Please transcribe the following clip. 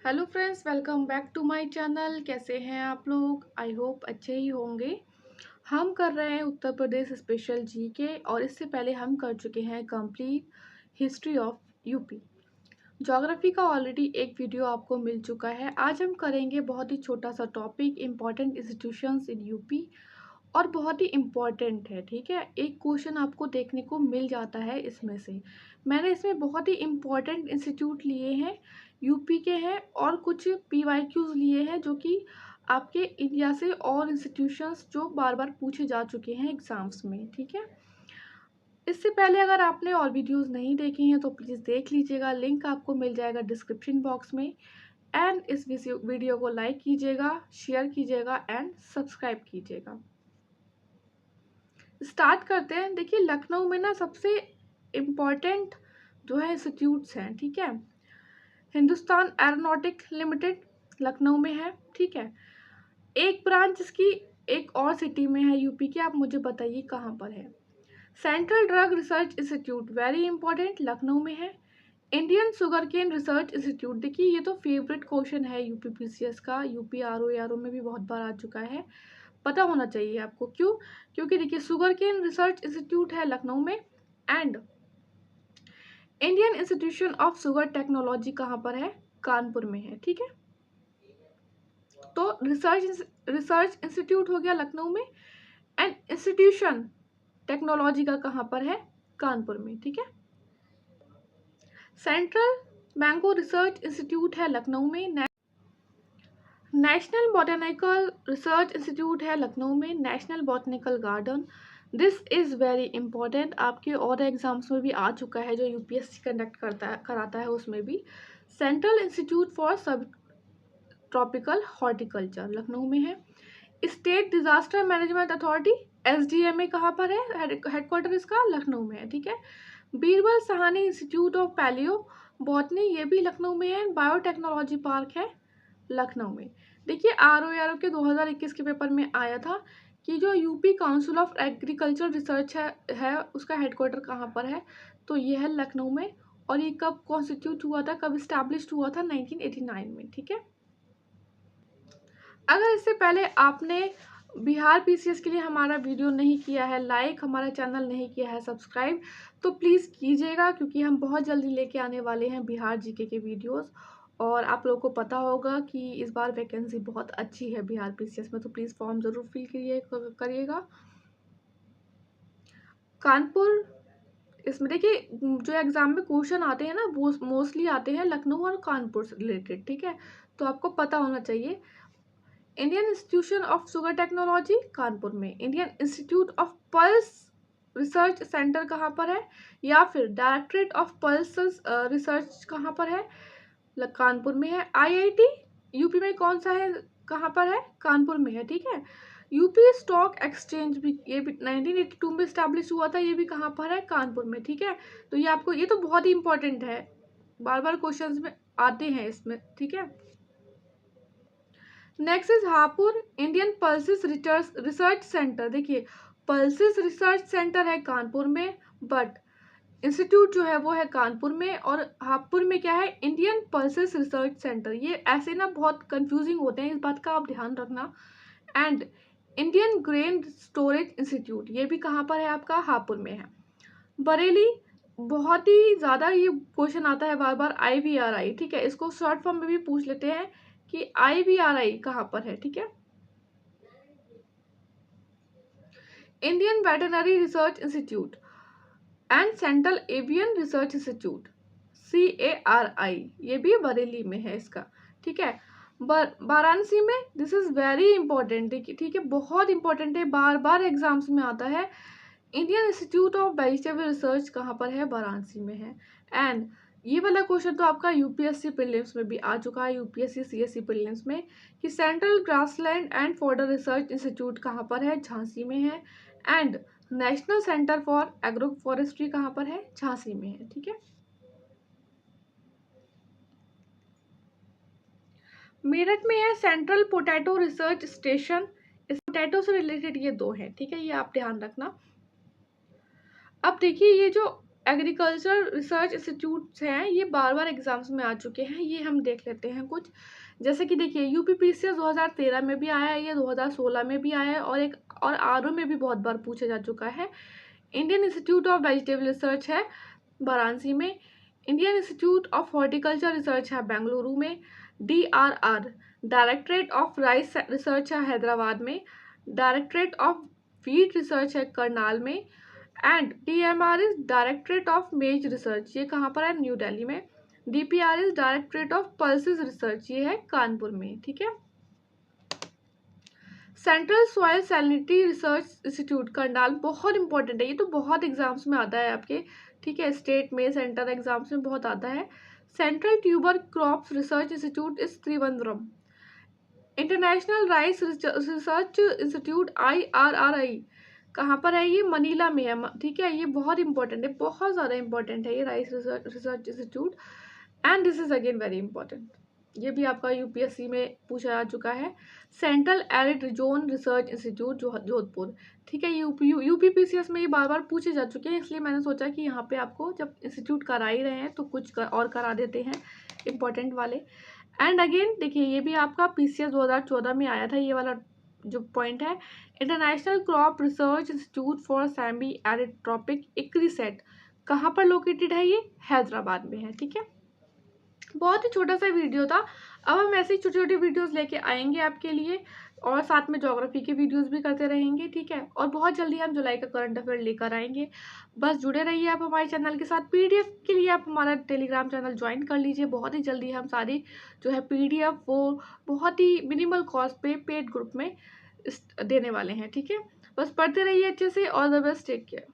Hello friends, welcome back to my channel. कैसे हैं आप लोग? आई होप अच्छे ही होंगे। हम कर रहे हैं उत्तर प्रदेश स्पेशल जीके और इससे पहले हम कर चुके हैं complete history of UP. Geography का ऑलरेडी एक वीडियो आपको मिल चुका है। आज हम करेंगे बहुत ही छोटा सा topic, important institutions in UP, और बहुत ही इम्पॉर्टेंट है। ठीक है, एक क्वेश्चन आपको देखने को मिल जाता है इसमें से। मैंने इसमें बहुत ही इम्पॉर्टेंट इंस्टीट्यूट लिए हैं, यूपी के हैं, और कुछ पीवाईक्यूज लिए हैं जो कि आपके इंडिया से और इंस्टीट्यूशंस जो बार बार पूछे जा चुके हैं एग्जाम्स में। ठीक है, इससे पहले अगर आपने और वीडियोस नहीं देखी हैं तो प्लीज़ देख लीजिएगा, लिंक आपको मिल जाएगा डिस्क्रिप्शन बॉक्स में। एंड इस वीडियो को लाइक कीजिएगा, शेयर कीजिएगा एंड सब्सक्राइब कीजिएगा। स्टार्ट करते हैं। देखिए, लखनऊ में ना सबसे इम्पॉर्टेंट जो है इंस्टीट्यूट्स हैं। ठीक है, हिंदुस्तान एरोनॉटिक लिमिटेड लखनऊ में है। ठीक है, एक ब्रांच इसकी एक और सिटी में है यूपी के, आप मुझे बताइए कहाँ पर है। Central drug research institute, very important, Lucknow में है। Indian sugarcane research institute, देखिए ये तो फेवरेट क्वेश्चन है यूपीपीसीएस का, यूपी आरओ में भी बहुत बार आ चुका है, पता होना चाहिए आपको। क्यों? क्योंकि देखिए शुगर केन रिसर्च इंस्टीट्यूट है लखनऊ में। And Indian institution of sugar technology कहाँ पर है? कानपुर में है। ठीक है, तो रिसर्च इंस्टीट्यूट हो गया लखनऊ में, एंड इंस्टीट्यूशन टेक्नोलॉजी का कहाँ पर है? कानपुर में। ठीक है, सेंट्रल मैंगो रिसर्च इंस्टीट्यूट है लखनऊ में। नेशनल बॉटनिकल रिसर्च इंस्टीट्यूट है लखनऊ में। National botanical garden, this is very important, आपके और एग्जाम्स में भी आ चुका है, जो यूपीएससी कंडक्ट कराता है उसमें भी। सेंट्रल इंस्टीट्यूट फॉर सब ट्रॉपिकल हॉर्टिकल्चर लखनऊ में है। State disaster management authority SDMA कहाँ पर है? हेडक्वार्टर इसका लखनऊ में है। ठीक है, Birbal Sahni institute of palaeobotany, ये भी लखनऊ में है। बायोटेक्नोलॉजी पार्क है लखनऊ में। देखिए आरओ के 2021 के पेपर में आया था कि जो UP council of agriculture research है उसका हेडक्वार्टर कहाँ पर है? तो ये है लखनऊ में। और ये कब कॉन्स्टिट्यूट हुआ था, कब इस्टेब्लिश हुआ था? 1989 में। ठीक है, अगर इससे पहले आपने बिहार पीसीएस के लिए हमारा वीडियो नहीं किया है लाइक, हमारा चैनल नहीं किया है सब्सक्राइब, तो प्लीज़ कीजिएगा, क्योंकि हम बहुत जल्दी लेके आने वाले हैं बिहार जीके के वीडियोस। और आप लोगों को पता होगा कि इस बार वैकेंसी बहुत अच्छी है बिहार पीसीएस में, तो प्लीज़ फॉर्म ज़रूर फिल करिएगा। कानपुर, इसमें देखिए जो एग्ज़ाम में क्वेश्चन आते हैं ना वो मोस्टली आते हैं लखनऊ और कानपुर से रिलेटेड। ठीक है, तो आपको पता होना चाहिए। Indian institution of sugar technology Kanpur में। Indian institute of pulse research centre कहाँ पर है? या फिर डायरेक्टरेट ऑफ पल्स रिसर्च कहाँ पर है? कानपुर में है। आईआईटी यूपी में कौन सा है, कहाँ पर है? कानपुर में है। ठीक है, यूपी स्टॉक एक्सचेंज भी, ये भी 1982 में स्टैब्लिश हुआ था, ये भी कहाँ पर है? कानपुर में। ठीक है, तो ये आपको, ये तो बहुत ही इंपॉर्टेंट है, बार बार क्वेश्चंस में आते हैं इसमें। ठीक है, next is Hapur Indian pulses research centre. देखिए पल्सिस रिसर्च सेंटर है कानपुर में, बट इंस्टीट्यूट जो है वो है कानपुर में। और हापुड़ में क्या है? Indian pulses research centre. ये ऐसे ना बहुत कंफ्यूजिंग होते हैं, इस बात का आप ध्यान रखना। And Indian grain storage institute, ये भी कहाँ पर है आपका? हापुड़ में है। बरेली, बहुत ही ज़्यादा ये क्वेश्चन आता है बार बार, IVRI। ठीक है, इसको शॉर्ट फॉर्म में भी पूछ लेते हैं कि IVRI कहाँ पर है। ठीक है, Indian veterinary research institute and central avian research institute, CARI, ये भी बरेली में है इसका। ठीक है, वाराणसी में, दिस इज वेरी इंपॉर्टेंट। ठीक है, बहुत इंपॉर्टेंट है, बार बार एग्जाम्स में आता है। Indian institute of vegetable research कहाँ पर है? वाराणसी में है। एंड ये वाला क्वेश्चन तो आपका यूपीएससी प्रीलिम्स में भी आ चुका है, यूपीएससी CSE प्रीलिम्स में, कि central grassland and fodder research institute कहाँ पर है? झांसी में है। And national centre for agro forestry कहाँ पर है? झांसी में है। ठीक है, मेरठ में है सेंट्रल पोटैटो रिसर्च स्टेशन। इस पोटैटो से रिलेटेड ये दो है। ठीक है, ये आप ध्यान रखना। अब देखिए ये जो एग्रीकल्चर रिसर्च इंस्टीट्यूट्स हैं, ये बार बार एग्जाम्स में आ चुके हैं, ये हम देख लेते हैं कुछ। जैसे कि देखिए यूपीपीसीएस 2013 में भी आया है, ये 2016 में भी आया है, और आरओ में भी बहुत बार पूछा जा चुका है। Indian institute of vegetable research है वाराणसी में, Indian institute of horticulture research है बेंगलुरु में, DRR directorate of rice research है हैदराबाद में, डायरेक्टरेट ऑफ वीट रिसर्च है करनाल में, and DMR is directorate of मेज रिसर्च, ये कहाँ पर है, न्यू दिल्ली में। DPR is directorate of pulses research, ये है कानपुर में, ठीक है। Central soil salinity research institute Karnal, बहुत इंपॉर्टेंट है, ये तो बहुत एग्जाम्स में आता है आपके, ठीक है, स्टेट में, सेंट्रल एग्जाम्स में बहुत आता है। Central tuber crops research institute is Trivandrum. International rice research institute IRRI कहाँ पर है, ये मनीला में है, ठीक है, ये बहुत इंपॉर्टेंट है, बहुत ज़्यादा इंपॉर्टेंट है ये rice research institute, and this is again very important, ये भी आपका यूपीएससी में पूछा जा चुका है। Central arid zone research institute Jodhpur, ठीक है, यूपीपीसीएस में ये बार बार पूछे जा चुके हैं, इसलिए मैंने सोचा कि यहाँ पे आपको जब इंस्टीट्यूट करा ही रहे हैं तो कुछ और करा देते हैं इंपॉर्टेंट वाले। एंड अगेन देखिए ये भी आपका पीसीएस 2014 में आया था, ये वाला जो पॉइंट है, international crop research institute for semi arid tropic ICRISAT, कहाँ पर लोकेटेड है, ये हैदराबाद में है, ठीक है। बहुत ही छोटा सा वीडियो था, अब हम ऐसे ही छोटे छोटे वीडियोस लेके आएंगे आपके लिए, और साथ में ज्योग्राफी के वीडियोस भी करते रहेंगे, ठीक है। और बहुत जल्दी हम जुलाई का करंट अफेयर लेकर आएंगे, बस जुड़े रहिए आप हमारे चैनल के साथ। पीडीएफ के लिए आप हमारा टेलीग्राम चैनल ज्वाइन कर लीजिए, बहुत ही जल्दी हम सारी जो है पीडीएफ वो बहुत ही मिनिमल कॉस्ट पे पेड ग्रुप में देने वाले हैं, ठीक है। बस पढ़ते रहिए अच्छे से, all the best, take care.